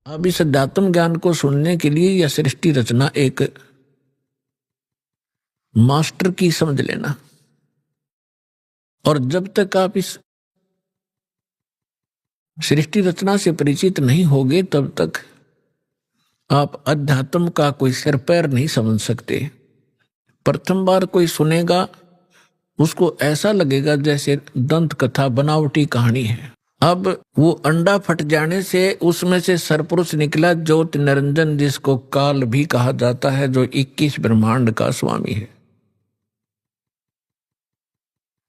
अब इस अध्यात्म ज्ञान को सुनने के लिए यह सृष्टि रचना एक मास्टर की समझ लेना। और जब तक आप इस सृष्टि रचना से परिचित नहीं होगे तब तक आप अध्यात्म का कोई सिर पैर नहीं समझ सकते। प्रथम बार कोई सुनेगा उसको ऐसा लगेगा जैसे दंत कथा बनावटी कहानी है। अब वो अंडा फट जाने से उसमें से सरपुरुष निकला ज्योति निरंजन, जिसको काल भी कहा जाता है, जो 21 ब्रह्मांड का स्वामी है।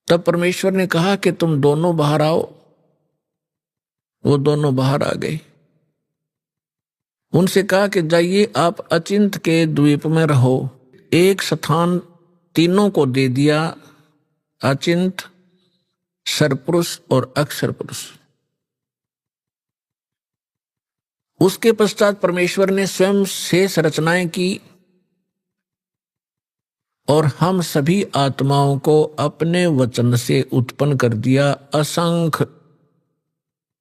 तब परमेश्वर ने कहा कि तुम दोनों बाहर आओ। वो दोनों बाहर आ गए। उनसे कहा कि जाइए आप अचिंत के द्वीप में रहो। एक स्थान तीनों को दे दिया, अचिंत, सरपुरुष और अक्षर पुरुष। उसके पश्चात परमेश्वर ने स्वयं शेष रचनाएं की और हम सभी आत्माओं को अपने वचन से उत्पन्न कर दिया। असंख्य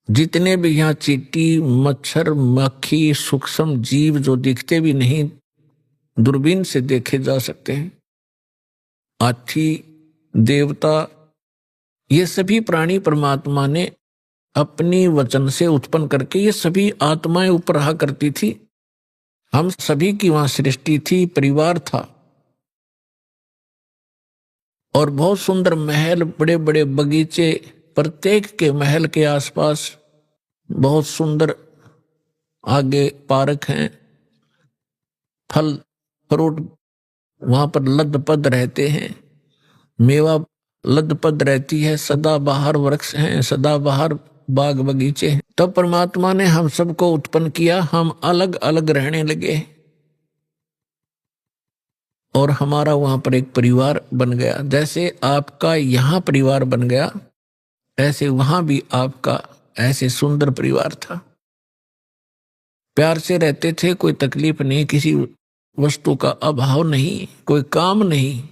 जितने भी यहाँ चींटी, मच्छर, मक्खी, सूक्ष्म जीव जो दिखते भी नहीं, दूरबीन से देखे जा सकते हैं, हाथी, देवता, ये सभी प्राणी परमात्मा ने अपनी वचन से उत्पन्न करके, ये सभी आत्माएं ऊपर रहा करती थी। हम सभी की वहां सृष्टि थी, परिवार था और बहुत सुंदर महल, बड़े बड़े बगीचे, प्रत्येक के महल के आसपास बहुत सुंदर आगे पार्क हैं, फल फ्रूट वहां पर लदपद रहते हैं, मेवा लदपद रहती है, सदाबहार वृक्ष हैं, सदाबहार बाग बगीचे हैं। तब परमात्मा ने हम सबको उत्पन्न किया, हम अलग अलग रहने लगे और हमारा वहां पर एक परिवार बन गया। जैसे आपका यहाँ परिवार बन गया, ऐसे वहां भी आपका ऐसे सुंदर परिवार था। प्यार से रहते थे, कोई तकलीफ नहीं, किसी वस्तु का अभाव नहीं, कोई काम नहीं।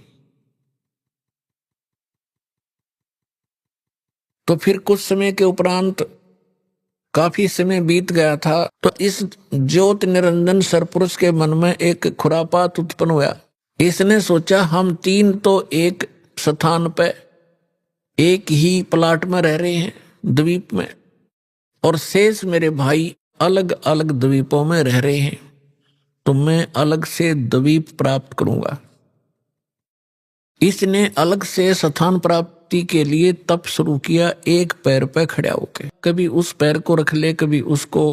तो फिर कुछ समय के उपरांत काफी समय बीत गया था, तो इस ज्योति निरंजन सरपुरुष के मन में एक खुरापात उत्पन्न हुआ। इसने सोचा हम तीन तो एक स्थान पे एक ही प्लाट में रह रहे हैं, द्वीप में, और शेष मेरे भाई अलग अलग द्वीपों में रह रहे हैं, तो मैं अलग से द्वीप प्राप्त करूंगा। इसने अलग से स्थान प्राप्ति के लिए तप शुरू किया, एक पैर पे खड़ा होकर, कभी उस पैर को रख ले, कभी उसको।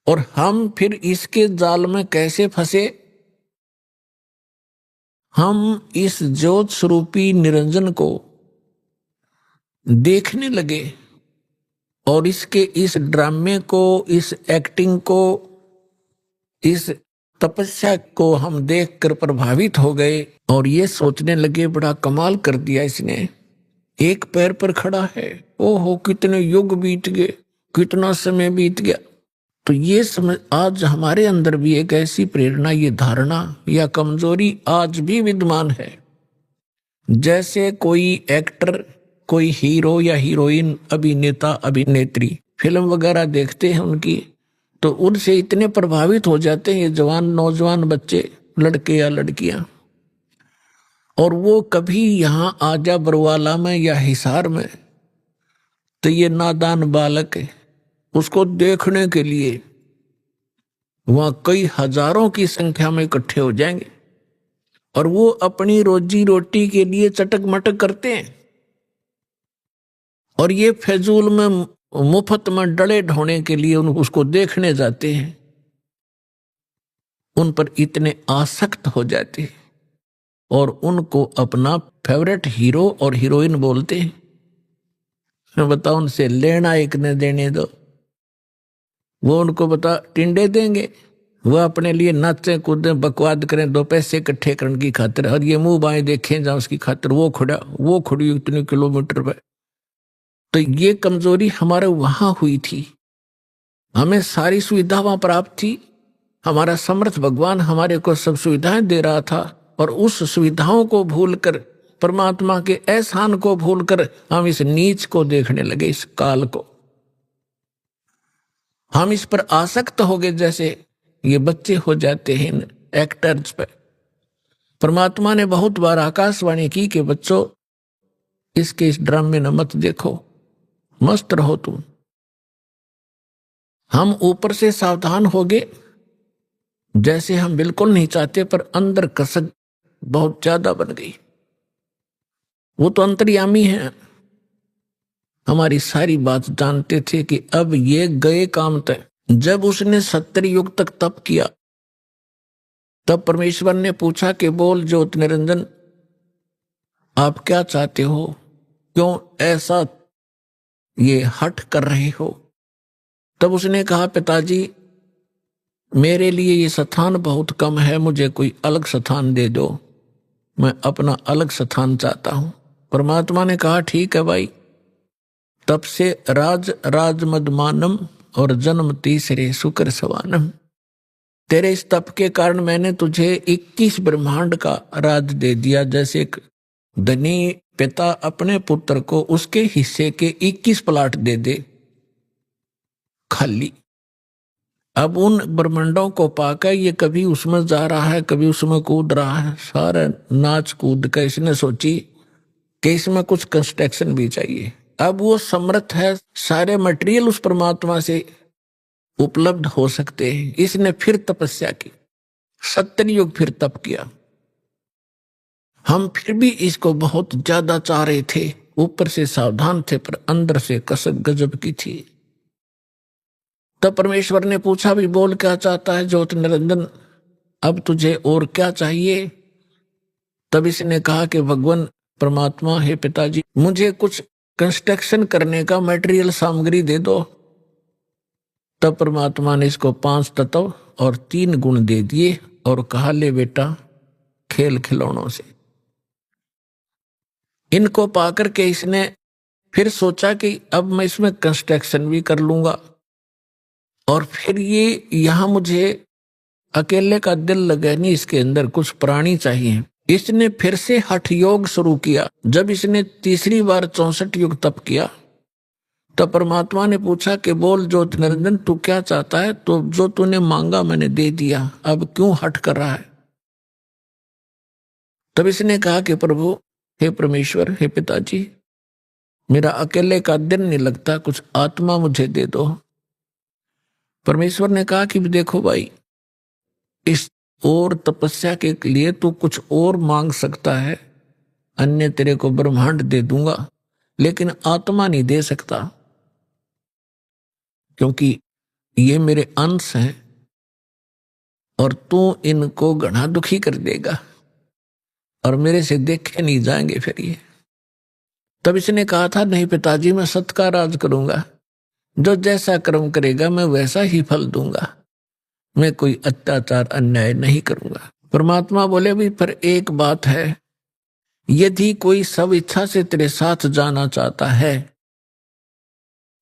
और हम फिर इसके जाल में कैसे फंसे? हम इस ज्योत स्वरूपी निरंजन को देखने लगे और इसके इस ड्रामे को, इस एक्टिंग को, इस तपस्या को हम देखकर प्रभावित हो गए और ये सोचने लगे बड़ा कमाल कर दिया इसने, एक पैर पर खड़ा है, ओहो कितने युग बीत गए, कितना समय बीत गया। तो ये समझ, आज हमारे अंदर भी एक ऐसी प्रेरणा, ये धारणा या कमजोरी आज भी विद्यमान है। जैसे कोई एक्टर, कोई हीरो या हीरोइन, अभिनेता अभिनेत्री फिल्म वगैरह देखते हैं उनकी, तो उनसे इतने प्रभावित हो जाते हैं ये जवान नौजवान बच्चे, लड़के या लड़कियां, और वो कभी यहाँ आजा बरवाला में या हिसार में, तो ये नादान बालक है, उसको देखने के लिए वहां कई हजारों की संख्या में इकट्ठे हो जाएंगे और वो अपनी रोजी रोटी के लिए चटक मटक करते हैं और ये फजूल में मुफ्त में डले ढोने के लिए उसको देखने जाते हैं। उन पर इतने आसक्त हो जाते हैं और उनको अपना फेवरेट हीरो और हीरोइन बोलते हैं। बताओ, उनसे लेना एक न देने दो, वो उनको बता टिंडे देंगे, वो अपने लिए नाचे कूदें बकवाद करें 2 पैसे इकट्ठे करने की खातिर, और ये मुंह बाएं देखें जहां उसकी खातिर वो खड़ी इतने किलोमीटर पे। तो ये कमजोरी हमारे वहां हुई थी, हमें सारी सुविधा वहां प्राप्त थी, हमारा समर्थ भगवान हमारे को सब सुविधाएं दे रहा था, और उस सुविधाओं को भूलकर, परमात्मा के एहसान को भूलकर हम इस नीच को देखने लगे, इस काल को। हम इस पर आसक्त हो गए, जैसे ये बच्चे हो जाते हैं एक्टर्स पे। परमात्मा ने बहुत बार आकाशवाणी की कि बच्चों इसके इस ड्रामे में मत देखो, मस्त रहो तुम। हम ऊपर से सावधान हो गए, जैसे हम बिल्कुल नहीं चाहते, पर अंदर कसक बहुत ज्यादा बन गई। वो तो अंतर्यामी है, हमारी सारी बात जानते थे कि अब ये गए काम तय। जब उसने 70 युग तक तप किया, तब परमेश्वर ने पूछा कि बोल ज्योत निरंजन, आप क्या चाहते हो, क्यों ऐसा ये हठ कर रहे हो। तब उसने कहा पिताजी मेरे लिए ये स्थान बहुत कम है, मुझे कोई अलग स्थान दे दो, मैं अपना अलग स्थान चाहता हूं। परमात्मा ने कहा ठीक है भाई। तब से राज मदमानम और जन्म तीसरे शुक्र सवानम। तेरे इस तप के कारण मैंने तुझे 21 ब्रह्मांड का राज दे दिया। जैसे एक धनी पिता अपने पुत्र को उसके हिस्से के 21 प्लाट दे दे खाली। अब उन ब्रह्मांडों को पाकर ये कभी उसमें जा रहा है, कभी उसमें कूद रहा है, सारा नाच कूद कर इसने सोची कि इसमें कुछ कंस्ट्रक्शन भी चाहिए। अब वो समर्थ है, सारे मटेरियल उस परमात्मा से उपलब्ध हो सकते हैं। इसने फिर तपस्या की, 70 युग फिर तप किया। हम फिर भी इसको बहुत ज्यादा चाह रहे थे, ऊपर से सावधान थे पर अंदर से कसक गजब की थी। तब परमेश्वर ने पूछा भी बोल क्या चाहता है ज्योत निरंजन, अब तुझे और क्या चाहिए। तब इसने कहा कि भगवान परमात्मा हे पिताजी मुझे कुछ कंस्ट्रक्शन करने का मटेरियल सामग्री दे दो। तब परमात्मा ने इसको 5 तत्व और 3 गुण दे दिए और कहा ले बेटा खेल खिलौनों से। इनको पाकर के इसने फिर सोचा कि अब मैं इसमें कंस्ट्रक्शन भी कर लूंगा और फिर ये यहां मुझे अकेले का दिल लगे नहीं, इसके अंदर कुछ प्राणी चाहिए। इसने फिर से हठ योग शुरू किया। जब इसने तीसरी बार 64 युग तप किया, तब परमात्मा ने पूछा कि बोल ज्योत निरंजन तू क्या चाहता है। तो जो तूने मांगा मैंने दे दिया, अब क्यों हठ कर रहा है। तब इसने कहा कि प्रभु हे परमेश्वर हे पिताजी मेरा अकेले का दिन नहीं लगता, कुछ आत्मा मुझे दे दो। परमेश्वर ने कहा कि देखो भाई इस और तपस्या के लिए तू कुछ और मांग सकता है, अन्य तेरे को ब्रह्मांड दे दूंगा, लेकिन आत्मा नहीं दे सकता, क्योंकि ये मेरे अंश हैं और तू इनको घना दुखी कर देगा और मेरे से देखे नहीं जाएंगे फिर ये। तब इसने कहा था नहीं पिताजी मैं सत्य का राज करूंगा, जो जैसा कर्म करेगा मैं वैसा ही फल दूंगा, मैं कोई अत्याचार अन्याय नहीं करूंगा। परमात्मा बोले भी पर एक बात है, यदि कोई सब इच्छा से तेरे साथ जाना चाहता है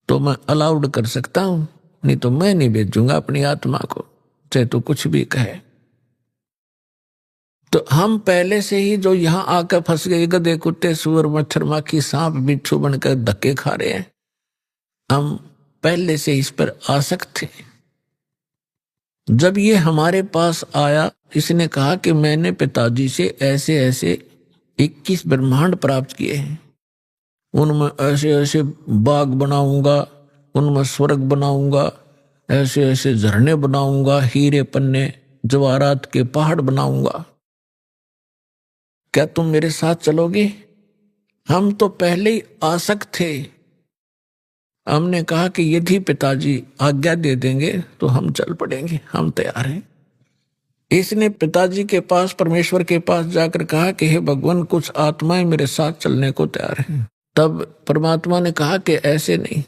तो मैं अलाउड कर सकता हूं, नहीं तो मैं नहीं भेजूंगा अपनी आत्मा को, चाहे तो कुछ भी कहे। तो हम पहले से ही जो यहां आकर फंस गए, गधे कुत्ते सुअर मच्छर माखी सांप बिच्छू बनकर धक्के खा रहे हैं, हम पहले से इस पर आसक्त थे। जब ये हमारे पास आया, इसने कहा कि मैंने पिताजी से ऐसे ऐसे 21 ब्रह्मांड प्राप्त किए हैं, उनमें ऐसे ऐसे बाग बनाऊंगा, उनमें स्वर्ग बनाऊंगा, ऐसे ऐसे झरने बनाऊंगा, हीरे पन्ने जवाहरात के पहाड़ बनाऊंगा, क्या तुम मेरे साथ चलोगे। हम तो पहले ही आसक्त थे। हमने कहा कि यदि पिताजी आज्ञा दे देंगे तो हम चल पड़ेंगे, हम तैयार हैं। इसने पिताजी के पास परमेश्वर के पास जाकर कहा कि हे भगवान कुछ आत्माएं मेरे साथ चलने को तैयार हैं। तब परमात्मा ने कहा कि ऐसे नहीं,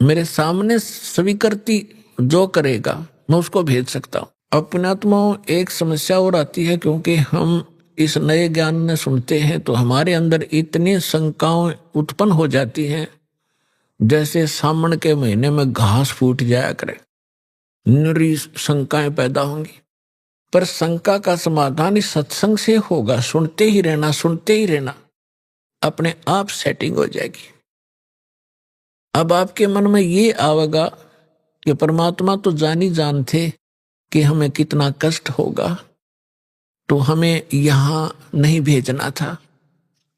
मेरे सामने स्वीकृति जो करेगा मैं उसको भेज सकता हूं। अपने आत्माओं एक समस्या और आती है, क्योंकि हम इस नए ज्ञान में सुनते हैं तो हमारे अंदर इतनी शंकाएं उत्पन्न हो जाती हैं जैसे सावन के महीने में घास फूट जाया करे, निरी शंकाएं पैदा होंगी। पर शंका का समाधान इस सत्संग से होगा, सुनते ही रहना, सुनते ही रहना, अपने आप सेटिंग हो जाएगी। अब आपके मन में ये आवेगा कि परमात्मा तो जानी जान थे कि हमें कितना कष्ट होगा, तो हमें यहां नहीं भेजना था।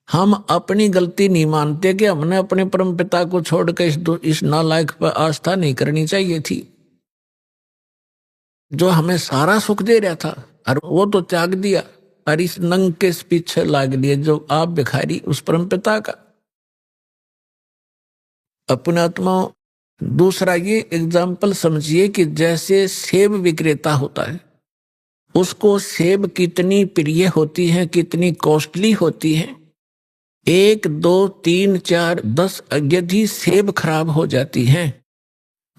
हम अपनी गलती नहीं मानते कि हमने अपने परम पिता को छोड़कर इस नालायक पर आस्था नहीं करनी चाहिए थी, जो हमें सारा सुख दे रहा था, और वो तो त्याग दिया और इस नंग के पीछे लाग लिए जो आप भिखारी उस परम पिता का। अपने आत्मा दूसरा ये एग्जाम्पल समझिए कि जैसे सेब विक्रेता होता है, उसको सेब कितनी प्रिय होती है, कितनी कॉस्टली होती है। 1 2 3 4 10 यदि सेब खराब हो जाती हैं,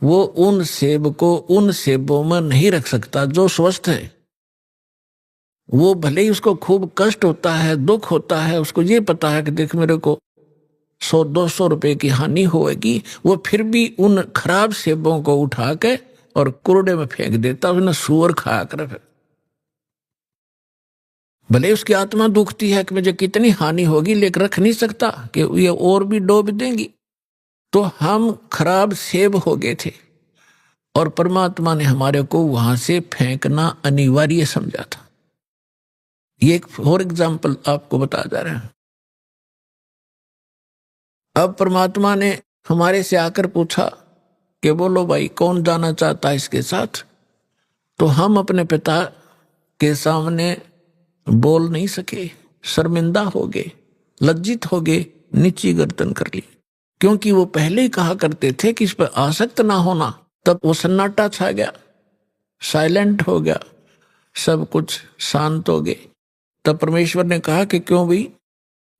वो उन सेब को उन सेबों में नहीं रख सकता जो स्वस्थ है। वो भले ही उसको खूब कष्ट होता है, दुख होता है, उसको ये पता है कि देख मेरे को 100-200 रुपए की हानि होगी, वो फिर भी उन खराब सेबों को उठा के और कूड़े में फेंक देता, उसने सूअर खा कर। भले उसकी आत्मा दुखती है कि मुझे कितनी हानि होगी, लेकिन रख नहीं सकता कि ये और भी डूब देंगी। तो हम खराब सेब हो गए थे और परमात्मा ने हमारे को वहां से फेंकना अनिवार्य समझा था। ये एक और एग्जाम्पल आपको बता जा रहा है। अब परमात्मा ने हमारे से आकर पूछा कि बोलो भाई कौन जाना चाहता है इसके साथ। तो हम अपने पिता के सामने बोल नहीं सके, शर्मिंदा हो गए, लज्जित हो गए, नीची गर्दन कर ली, क्योंकि वो पहले ही कहा करते थे कि इस पर आसक्त ना होना। तब वो सन्नाटा छा गया, साइलेंट हो गया, सब कुछ शांत हो गए। तब परमेश्वर ने कहा कि क्यों भाई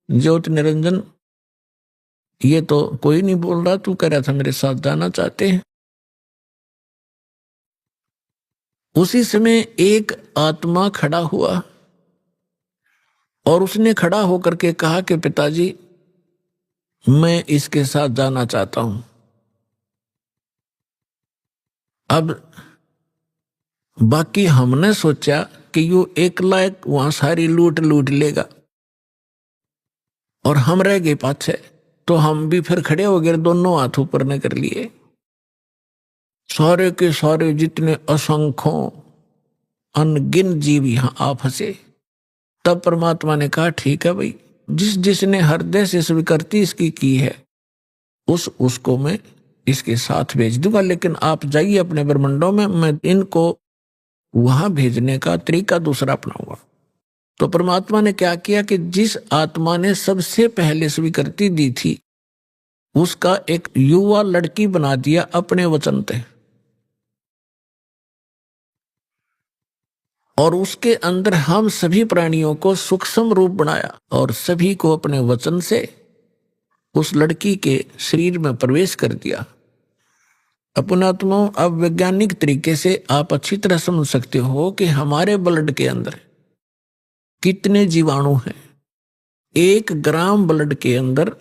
ज्योति निरंजन, ये तो कोई नहीं बोल रहा, तू कह रहा था मेरे साथ जाना चाहते हैं। उसी समय एक आत्मा खड़ा हुआ और उसने खड़ा होकर के कहा कि पिताजी मैं इसके साथ जाना चाहता हूं। अब बाकी हमने सोचा कि यो एकला एक वहां सारी लूट लेगा और हम रह गए पाछे, तो हम भी फिर खड़े हो गए, दोनों हाथ ऊपर न कर लिए। सारे के सारे जितने असंख्यों अनगिन जीव यहां आ फंसे। तब परमात्मा ने कहा ठीक है भाई, जिसने हृदय से स्वीकृति इसकी की है उसको मैं इसके साथ भेज दूंगा, लेकिन आप जाइए अपने ब्रह्मंडों में, मैं इनको वहां भेजने का तरीका दूसरा अपनाऊंगा। तो परमात्मा ने क्या किया कि जिस आत्मा ने सबसे पहले स्वीकृति दी थी उसका एक युवा लड़की बना दिया अपने वचन पे, और उसके अंदर हम सभी प्राणियों को सूक्ष्म रूप बनाया और सभी को अपने वचन से उस लड़की के शरीर में प्रवेश कर दिया। अपनात्मा अब वैज्ञानिक तरीके से आप अच्छी तरह समझ सकते हो कि हमारे ब्लड के अंदर कितने जीवाणु हैं। 1 ग्राम ब्लड के अंदर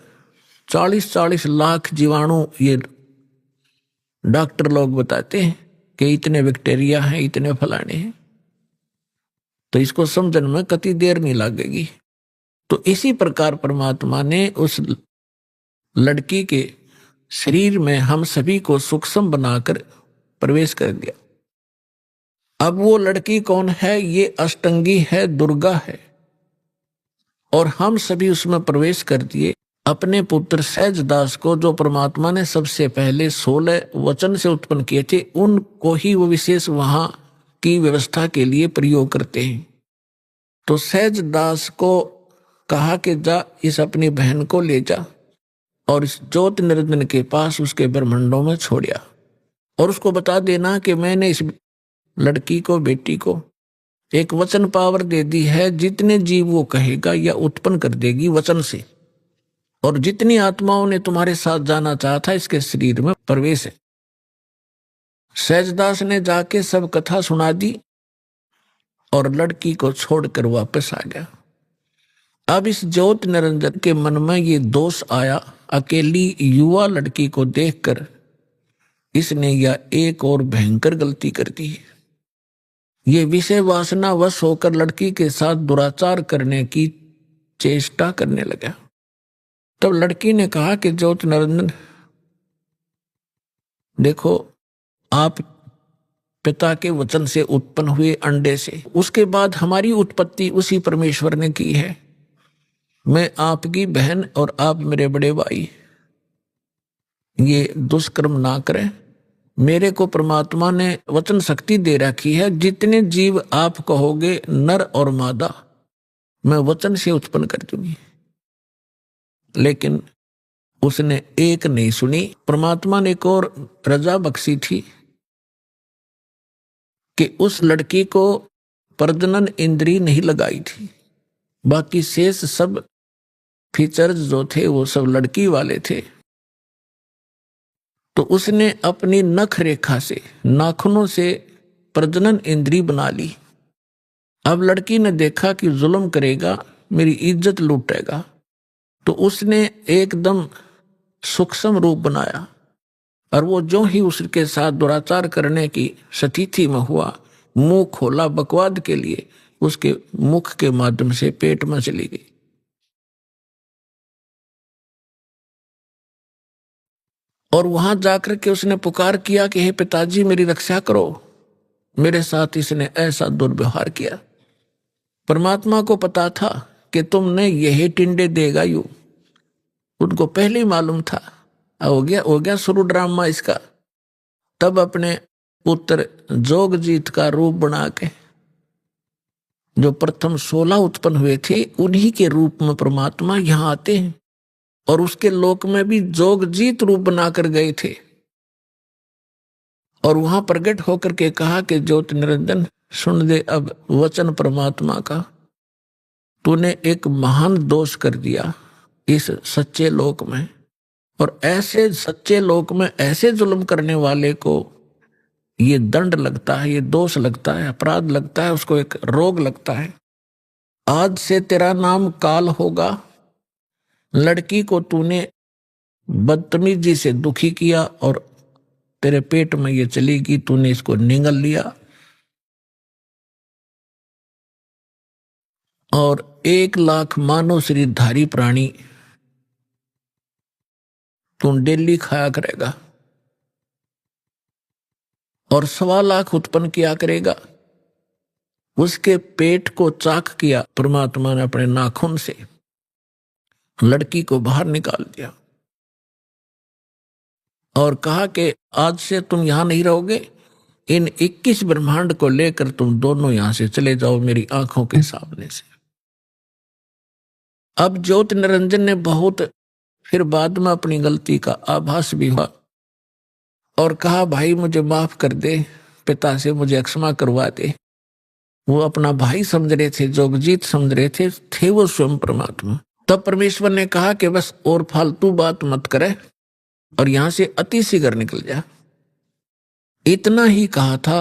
40-40 लाख जीवाणु, ये डॉक्टर लोग बताते हैं कि इतने बैक्टीरिया हैं, इतने फलाने हैं। तो इसको समझने में कति देर नहीं लगेगी। तो इसी प्रकार परमात्मा ने उस लड़की के शरीर में हम सभी को सूक्ष्म बनाकर प्रवेश कर दिया। अब वो लड़की कौन है? ये अष्टंगी है, दुर्गा है, और हम सभी उसमें प्रवेश कर दिए अपने पुत्र सहजदास को, जो परमात्मा ने सबसे पहले 16 वचन से उत्पन्न किए थे, उनको ही वो विशेष वहां की व्यवस्था के लिए प्रयोग करते हैं। तो सहजदास को कहा कि जा इस अपनी बहन को ले जा और इस ज्योति निरंजन के पास उसके ब्रह्मंडों में छोड़िया, और उसको बता देना कि मैंने इस लड़की को, बेटी को एक वचन पावर दे दी है, जितने जीव वो कहेगा या उत्पन्न कर देगी वचन से, और जितनी आत्माओं ने तुम्हारे साथ जाना चाहा था इसके शरीर में प्रवेश है। सहजदास ने जाके सब कथा सुना दी और लड़की को छोड़कर वापस आ गया। अब इस ज्योति निरंजन के मन में ये दोष आया, अकेली युवा लड़की को देखकर इसने यह एक और भयंकर गलती कर दी। ये विषय वासना वश होकर लड़की के साथ दुराचार करने की चेष्टा करने लगा। तब लड़की ने कहा कि ज्योति निरंजन देखो, आप पिता के वचन से उत्पन्न हुए अंडे से, उसके बाद हमारी उत्पत्ति उसी परमेश्वर ने की है। मैं आपकी बहन और आप मेरे बड़े भाई, ये दुष्कर्म ना करें। मेरे को परमात्मा ने वचन शक्ति दे रखी है, जितने जीव आप कहोगे नर और मादा मैं वचन से उत्पन्न कर दूंगी। लेकिन उसने एक नहीं सुनी। परमात्मा ने एक और रजा बख्शी थी कि उस लड़की को प्रजनन इंद्री नहीं लगाई थी, बाकी शेष सब फीचर्स जो थे वो सब लड़की वाले थे। तो उसने अपनी नख रेखा से, नाखूनों से प्रजनन इंद्री बना ली। अब लड़की ने देखा कि जुल्म करेगा, मेरी इज्जत लूटेगा, तो उसने एकदम सूक्ष्म रूप बनाया, और वो जो ही उसके साथ दुराचार करने की स्थिति में हुआ, मुंह खोला बकवाद के लिए, उसके मुख के माध्यम से पेट में चली गई। और वहां जाकर के उसने पुकार किया कि हे पिताजी मेरी रक्षा करो, मेरे साथ इसने ऐसा दुर्व्यवहार किया। परमात्मा को पता था कि तुमने यही टिंडे देगा यू, उनको पहले ही मालूम था। हो गया शुरू ड्रामा इसका। तब अपने पुत्र जोगजीत का रूप बना के, जो प्रथम 16 उत्पन्न हुए थे, उन्हीं के रूप में परमात्मा यहां आते हैं, और उसके लोक में भी जोगजीत रूप बनाकर गए थे। और वहां प्रकट होकर के कहा कि ज्योत निरंजन सुन दे अब वचन परमात्मा का, तूने एक महान दोष कर दिया इस सच्चे लोक में, और ऐसे सच्चे लोक में ऐसे जुल्म करने वाले को ये दंड लगता है, ये दोष लगता है, अपराध लगता है, उसको एक रोग लगता है। आज से तेरा नाम काल होगा। लड़की को तूने बदतमीजी से दुखी किया और तेरे पेट में ये चलेगी, तूने इसको निगल लिया, और 1 लाख मानव शरीरधारी प्राणी तू डेली खाया करेगा, और 1.25 लाख उत्पन्न किया करेगा। उसके पेट को चाक किया परमात्मा ने अपने नाखून से, लड़की को बाहर निकाल दिया और कहा कि आज से तुम यहां नहीं रहोगे, इन 21 ब्रह्मांड को लेकर तुम दोनों यहां से चले जाओ मेरी आंखों के सामने से। अब ज्योत निरंजन ने बहुत फिर बाद में अपनी गलती का आभास भी हुआ और कहा भाई मुझे माफ कर दे, पिता से मुझे क्षमा करवा दे। वो अपना भाई समझ रहे थे, जोगजीत समझ रहे थे वो स्वयं परमात्मा। तब परमेश्वर ने कहा कि बस और फालतू बात मत करे और यहां से अति शीघ्र निकल जा। इतना ही कहा था,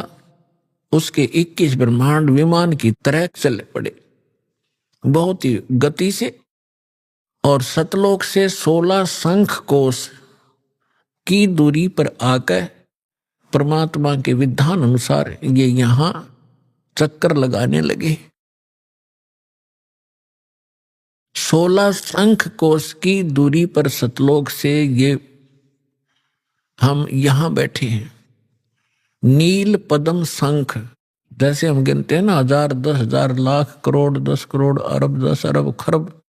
उसके 21 ब्रह्मांड विमान की तरह चल पड़े बहुत ही गति से, और सतलोक से 16 शंख कोश की दूरी पर आकर परमात्मा के विधान अनुसार ये यहां चक्कर लगाने लगे। 16 शंख कोश की दूरी पर सतलोक से ये हम यहां बैठे हैं। नील पद्म शंख, जैसे हम गिनते हैं ना 1000, 10,000, लाख, करोड़, 10 करोड़, अरब, 10 अरब, खरब,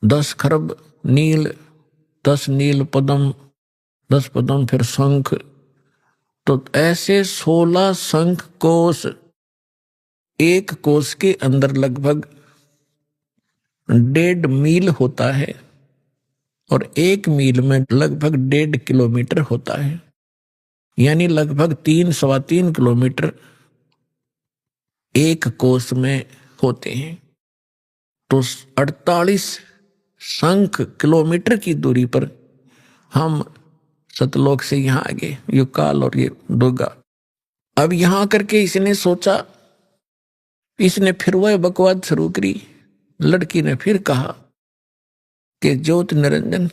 10 खरब नील, 10 नील पद्म, 10 पद्म फिर शंख। तो ऐसे 16 शंख कोश, एक कोश के अंदर लगभग 1.5 मील होता है, और 1 मील में लगभग 1.5 किलोमीटर होता है, यानी लगभग 3-3.25 किलोमीटर एक कोस में होते हैं। तो 48 शंख किलोमीटर की दूरी पर हम सतलोक से यहां आ गए, ये काल और ये दुर्गा। अब यहां करके इसने सोचा, इसने फिर वह बकवाद शुरू करी। लड़की ने फिर कहा कि ज्योत निरंजन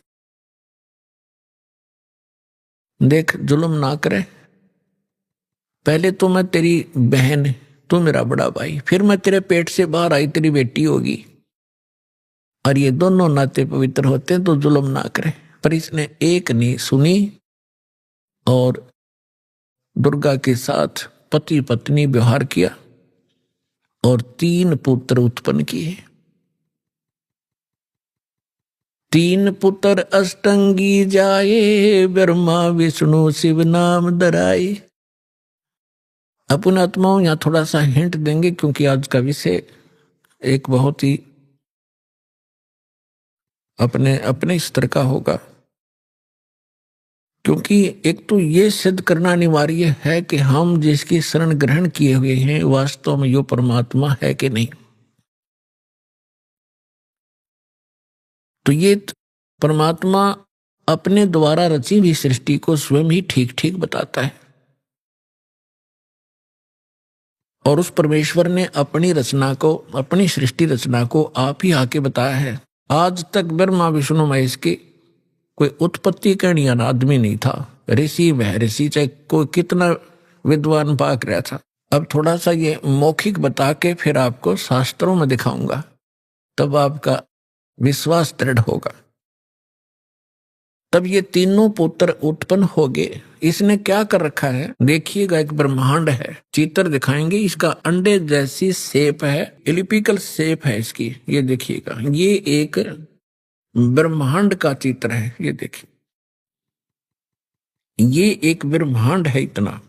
देख, जुल्म ना करे, पहले तो मैं तेरी बहन, तू मेरा बड़ा भाई, फिर मैं तेरे पेट से बाहर आई तेरी बेटी होगी, और ये दोनों नाते पवित्र होते हैं, तो जुल्म ना करे। पर इसने एक नहीं सुनी और दुर्गा के साथ पति पत्नी व्यवहार किया और 3 पुत्र उत्पन्न किए। 3 पुत्र अष्टंगी जाए, ब्रह्मा विष्णु शिव नाम धराए। अपन आत्माओं यहां थोड़ा सा हिंट देंगे, क्योंकि आज का विषय एक बहुत ही अपने अपने स्तर का होगा। क्योंकि एक तो ये सिद्ध करना अनिवार्य है कि हम जिसकी शरण ग्रहण किए हुए हैं वास्तव में यो परमात्मा है कि नहीं। तो ये परमात्मा अपने द्वारा रची हुई सृष्टि को स्वयं ही ठीक ठीक बताता है, और उस परमेश्वर ने अपनी रचना को, अपनी सृष्टि रचना को आप ही आके बताया है। आज तक ब्रह्मा विष्णु महेश की कोई उत्पत्ति करने वाला आदमी नहीं था। ऋषि वह ऋषि, चाहे कोई कितना विद्वान पाक रहा था। अब थोड़ा सा ये मौखिक बता के फिर आपको शास्त्रों में दिखाऊंगा, तब आपका विश्वास दृढ़ होगा। तब ये तीनों पुत्र उत्पन्न हो गए। इसने क्या कर रखा है देखिएगा, एक ब्रह्मांड है, चित्र दिखाएंगे। इसका अंडे जैसी शेप है, एलिपिकल शेप है इसकी, ये देखिएगा। ये एक ब्रह्मांड का चित्र है, ये देखिए, ये एक ब्रह्मांड है इतना।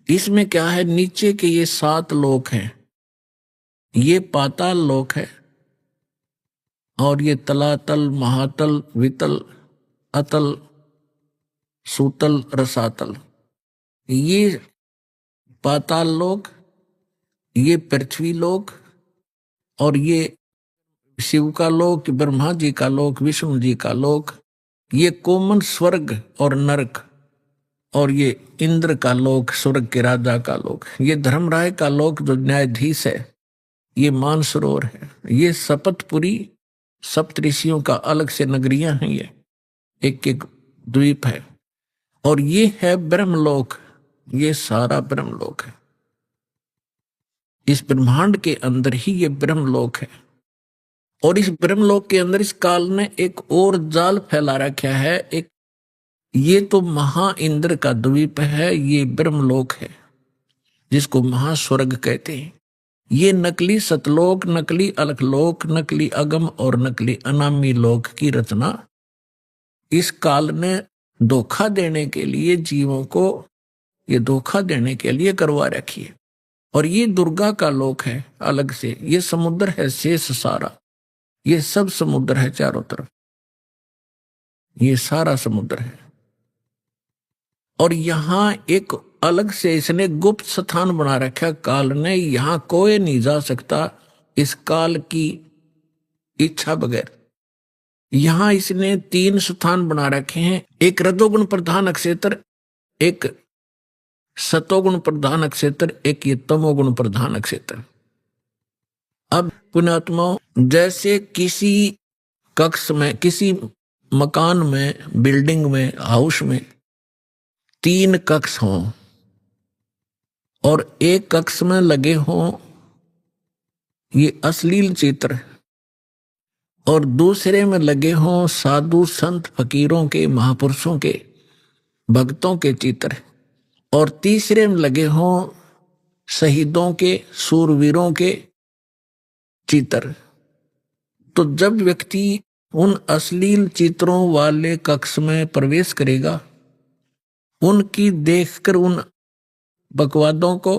इसमें क्या है, नीचे के ये 7 लोक हैं, ये पाताल लोक है, और ये तलातल, महातल, वितल, अतल, सूतल, रसातल, ये पाताल लोक, ये पृथ्वी लोक, और ये शिव का लोक, ब्रह्मा जी का लोक, विष्णु जी का लोक, ये कोमन स्वर्ग और नरक, और ये इंद्र का लोक, स्वर्ग के राजा का लोक, ये धर्मराय का लोक जो न्यायाधीश है, ये मानसरोवर है, ये शपथपुरी सप्तऋषियों का अलग से नगरियां हैं, ये एक एक द्वीप है, और ये है ब्रह्मलोक, ये सारा ब्रह्मलोक है। इस ब्रह्मांड के अंदर ही ये ब्रह्मलोक है, और इस ब्रह्मलोक के अंदर इस काल ने एक और जाल फैला रखा है। एक ये तो महा इंद्र का द्वीप है, ये ब्रह्मलोक है जिसको महास्वर्ग कहते हैं। ये नकली सतलोक, नकली अलखलोक, नकली अगम और नकली अनामी लोक की रचना इस काल ने धोखा देने के लिए, जीवों को ये धोखा देने के लिए करवा रखी है। और ये दुर्गा का लोक है अलग से, ये समुद्र है शेष सारा, ये सब समुद्र है चारों तरफ, ये सारा समुद्र है। और यहां एक अलग से इसने गुप्त स्थान बना रखा काल ने, यहां कोई नहीं जा सकता इस काल की इच्छा बगैर। यहां इसने 3 स्थान बना रखे हैं, एक रजोगुण प्रधान नक्षत्र, एक सतोगुण प्रधान नक्षत्र, एक ये तमोगुण प्रधान नक्षत्र। अब पुण्यात्माओं, जैसे किसी कक्ष में, किसी मकान में, बिल्डिंग में, हाउस में 3 कक्ष हों, और एक कक्ष में लगे हों ये अश्लील चित्र, और दूसरे में लगे हों साधु संत फकीरों के, महापुरुषों के, भक्तों के चित्र, और तीसरे में लगे हों शहीदों के, सूरवीरों के चित्र। तो जब व्यक्ति उन अश्लील चित्रों वाले कक्ष में प्रवेश करेगा, उनकी देखकर उन बकवादों को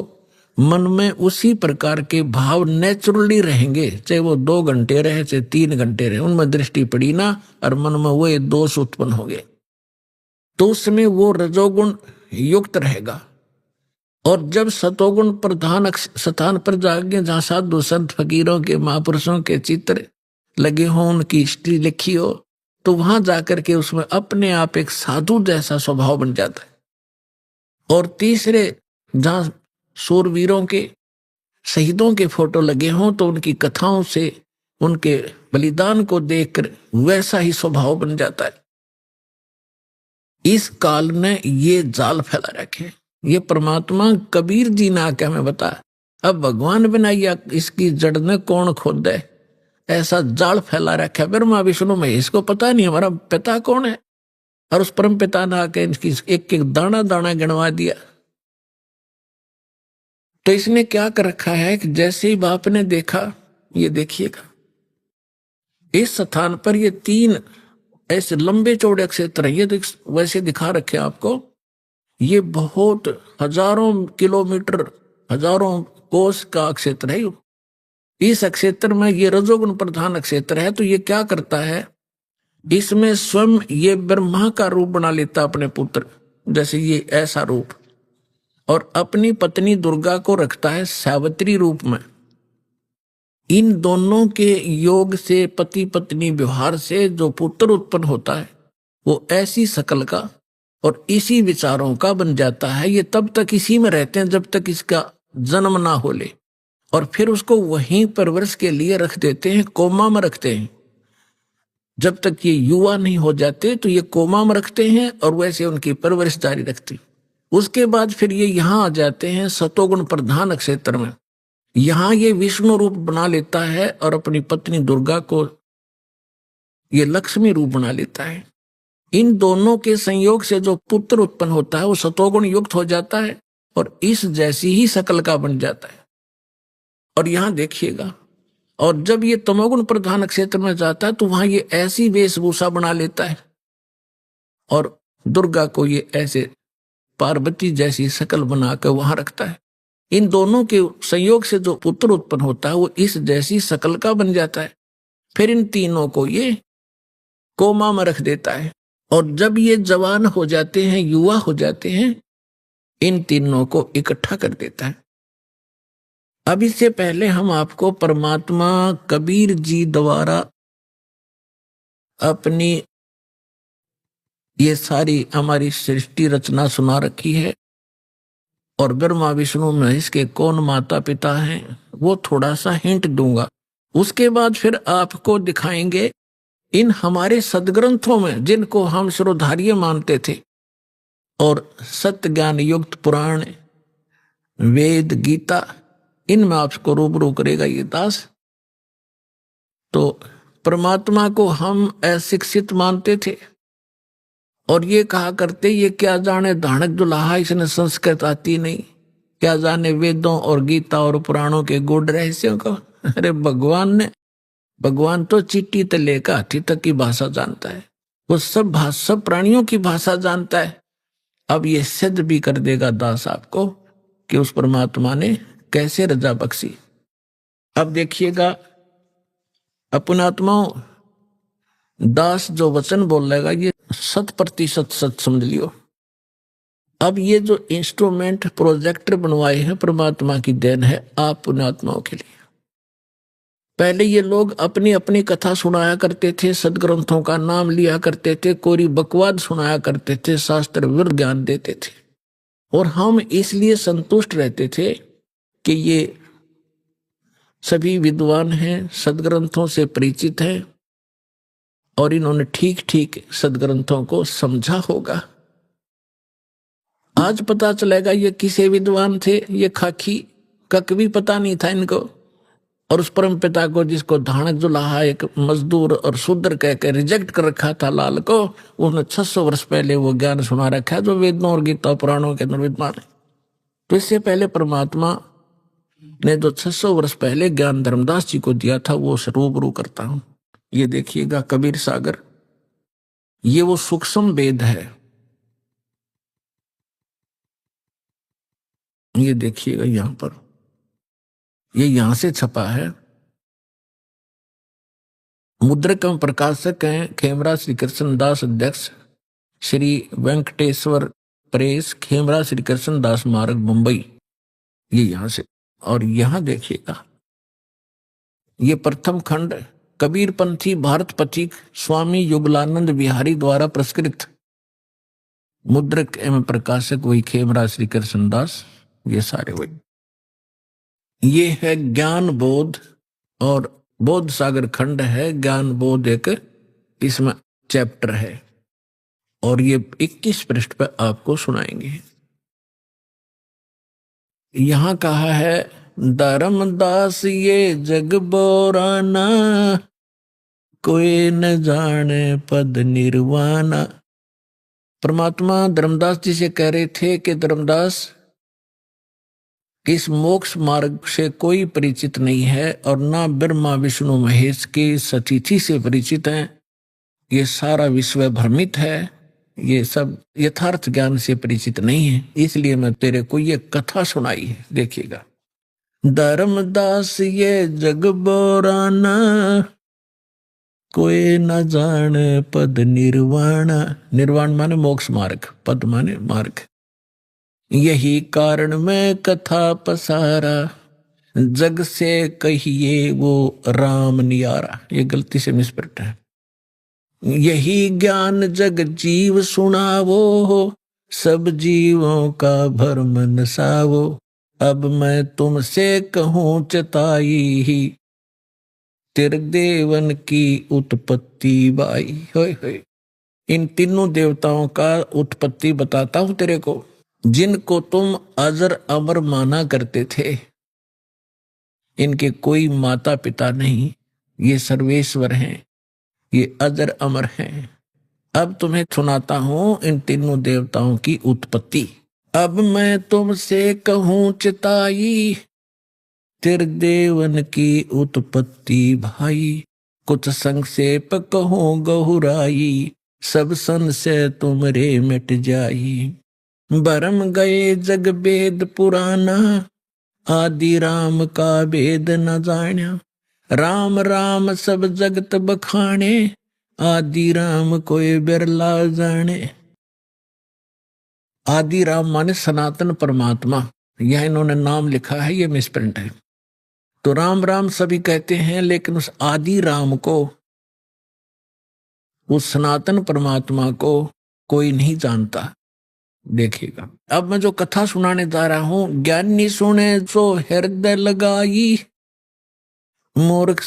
मन में उसी प्रकार के भाव नेचुरली रहेंगे, चाहे वो 2 घंटे रहे, चाहे 3 घंटे रहे, उनमें दृष्टि पड़ी ना और मन में वो दोष उत्पन्न हो गए, तो उसमें वो रजोगुण युक्त रहेगा। और जब सतोगुण प्रधान स्थान पर जाएंगे, जहां साधु संत फकीरों के, महापुरुषों के चित्र लगे हों, उनकी हिस्ट्री लिखी हो, तो वहां जाकर के उसमें अपने आप एक साधु जैसा स्वभाव बन जाता है। और तीसरे जहां शूरवीरों के, शहीदों के फोटो लगे हों, तो उनकी कथाओं से, उनके बलिदान को देखकर वैसा ही स्वभाव बन जाता है। इस काल ने ये जाल फैला रखे। ये परमात्मा कबीर जी ने आके हमें बताया। अब भगवान बनाइया इसकी जड़ ने कौन खोद है, ऐसा जाल फैला रखा। ब्रह्मा विष्णु महेश को पता नहीं हमारा पिता कौन है, और उस परम पिता ने आके इनकी एक एक दाना दाना गिनवा दिया। तो इसने क्या कर रखा है कि जैसे ही बाप ने देखा, ये देखिएगा इस स्थान पर ये 3 ऐसे लंबे चौड़े क्षेत्र हैं, ये वैसे दिखा रखे आपको। ये बहुत हजारों किलोमीटर, हजारों कोस का क्षेत्र है। इस क्षेत्र में ये रजोगुण प्रधान क्षेत्र है। तो ये क्या करता है, इसमें स्वयं ये ब्रह्मा का रूप बना लेता अपने पुत्र, जैसे ये ऐसा रूप, और अपनी पत्नी दुर्गा को रखता है सावित्री रूप में। इन दोनों के योग से, पति पत्नी व्यवहार से जो पुत्र उत्पन्न होता है वो ऐसी शकल का और इसी विचारों का बन जाता है। ये तब तक इसी में रहते हैं जब तक इसका जन्म ना हो ले, और फिर उसको वहीं परवरिश के लिए रख देते हैं, कोमा में रखते हैं। जब तक ये युवा नहीं हो जाते तो ये कोमा में रखते हैं और वैसे उनकी परवरिश जारी रखते हैं। उसके बाद फिर ये यहाँ आ जाते हैं सतोगुण प्रधान क्षेत्र में। यहाँ ये विष्णु रूप बना लेता है और अपनी पत्नी दुर्गा को ये लक्ष्मी रूप बना लेता है। इन दोनों के संयोग से जो पुत्र उत्पन्न होता है वो सतोगुण युक्त हो जाता है और इस जैसी ही शकल का बन जाता है। और यहां देखिएगा, और जब ये तमोगुण प्रधान क्षेत्र में जाता है तो वहां ये ऐसी वेशभूषा बना लेता है और दुर्गा को ये ऐसे पार्वती जैसी शकल बनाकर वहां रखता है। इन दोनों के संयोग से जो पुत्र उत्पन्न होता है वो इस जैसी शकल का बन जाता है। फिर इन तीनों को ये कोमा में रख देता है और जब ये जवान हो जाते हैं, युवा हो जाते हैं, इन तीनों को इकट्ठा कर देता है। अब इससे पहले हम आपको परमात्मा कबीर जी द्वारा अपनी ये सारी हमारी सृष्टि रचना सुना रखी है और ब्रह्मा विष्णु महेश के कौन माता पिता हैं वो थोड़ा सा हिंट दूंगा। उसके बाद फिर आपको दिखाएंगे इन हमारे सदग्रंथों में जिनको हम श्रोधार्य मानते थे और सत्य ज्ञान युक्त पुराण, वेद, गीता, इनमें आपको रूबरू करेगा ये दास। तो परमात्मा को हम अशिक्षित मानते थे और ये कहा करते ये क्या जाने धानक दुल्हा, इसने संस्कृत आती नहीं, क्या जाने वेदों और गीता और पुराणों के गूढ़ रहस्यों को। अरे भगवान तो चिट्ठी तक लेकर हाथी तक की भाषा जानता है, वो सब प्राणियों की भाषा जानता है। अब ये सिद्ध भी कर देगा दास आपको कि उस परमात्मा ने कैसे रजा बख्शी। अब देखिएगा अपनात्माओं, दास जो वचन बोलेगा ये 100% सच समझ लियो। अब ये जो इंस्ट्रूमेंट प्रोजेक्टर बनवाए हैं परमात्मा की देन है आप पुण्यात्माओं के लिए। पहले ये लोग अपनी अपनी कथा सुनाया करते थे, सदग्रंथों का नाम लिया करते थे, कोरी बकवाद सुनाया करते थे, शास्त्र विरुद्ध ज्ञान देते थे और हम इसलिए संतुष्ट रहते थे कि ये सभी विद्वान हैं, सदग्रंथों से परिचित हैं और इन्होंने ठीक ठीक सदग्रंथों को समझा होगा। आज पता चलेगा ये किसे विद्वान थे, ये खाकी कक भी पता नहीं था इनको। और उस परम पिता को जिसको धानक जुलाहा एक मजदूर और शूद्र कह के रिजेक्ट कर रखा था लाल को, उन्होंने 600 वर्ष पहले वो ज्ञान सुना रखा है जो वेदों और गीता पुराणों के अंदर विद्वान है। तो इससे पहले परमात्मा ने जो 600 वर्ष पहले ज्ञान धर्मदास जी को दिया था वो रूबरू करता हूं। ये देखिएगा कबीर सागर, ये वो सूक्ष्म वेद है। ये देखिएगा यहां पर, ये यहां से छपा है। मुद्रक एवं प्रकाशक हैं खेमरा श्री कृष्ण दास, अध्यक्ष श्री वेंकटेश्वर प्रेस, खेमरा श्री कृष्ण दास मार्ग, मुंबई। ये यहां से, और यहां देखिएगा ये प्रथम खंड कबीरपंथी भारत पथिक स्वामी युगलानंद बिहारी द्वारा प्रस्कृत, मुद्रक एवं प्रकाशक वही खेमरा श्री कृष्ण दास, ये सारे वही। ये है ज्ञान बोध और बोध सागर खंड है, ज्ञान बोध एक इसमें चैप्टर है और ये 21 पृष्ठ पर आपको सुनाएंगे। यहां कहा है धर्मदास ये जग बोराना, कोई न जाने पद निर्वाणा, परमात्मा धर्मदास जी से कह रहे थे कि धर्मदास, इस मोक्ष मार्ग से कोई परिचित नहीं है और ना ब्रह्मा विष्णु महेश की सतिथि से परिचित हैं। ये सारा विश्व भ्रमित है, ये सब यथार्थ ज्ञान से परिचित नहीं है। इसलिए मैं तेरे को ये कथा सुनाई है। देखिएगा, धर्मदास ये जग बोराना, कोई न जाने पद निर्वाण। निर्वाण माने मोक्ष मार्ग, पद माने मार्ग। यही कारण मैं कथा पसारा, जग से कहिए वो राम नियारा। ये गलती से मिसप्रिंट है। यही ज्ञान जग जीव सुनावो, सब जीवों का भरम नसावो। अब मैं तुमसे कहूं चताई ही, त्रिदेवन की उत्पत्ति बाई। होय होय, इन तीनों देवताओं का उत्पत्ति बताता हूं तेरे को, जिनको तुम अजर अमर माना करते थे। इनके कोई माता पिता नहीं, ये सर्वेश्वर हैं, ये अजर अमर हैं। अब तुम्हें सुनाता हूं इन तीनों देवताओं की उत्पत्ति। अब मैं तुमसे कहूं चिताई, त्रिदेवन की उत्पत्ति भाई। कुछ संक्षेप कहूं गहुराई, सब संशय तुमरे मिट जाई। भरम गए जग वेद पुराना, आदि राम का वेद न जान्या। राम राम सब जगत बखाने, आदि राम कोई बिरला जाने। आदि राम माने सनातन परमात्मा, यह इन्होंने नाम लिखा है, ये मिसप्रिंट है। तो राम राम सभी कहते हैं, लेकिन उस आदि राम को, उस सनातन परमात्मा को कोई नहीं जानता। देखिएगा, अब मैं जो कथा सुनाने जा रहा हूं, ज्ञानी सुने सो हृदय लगाई, मूर्ख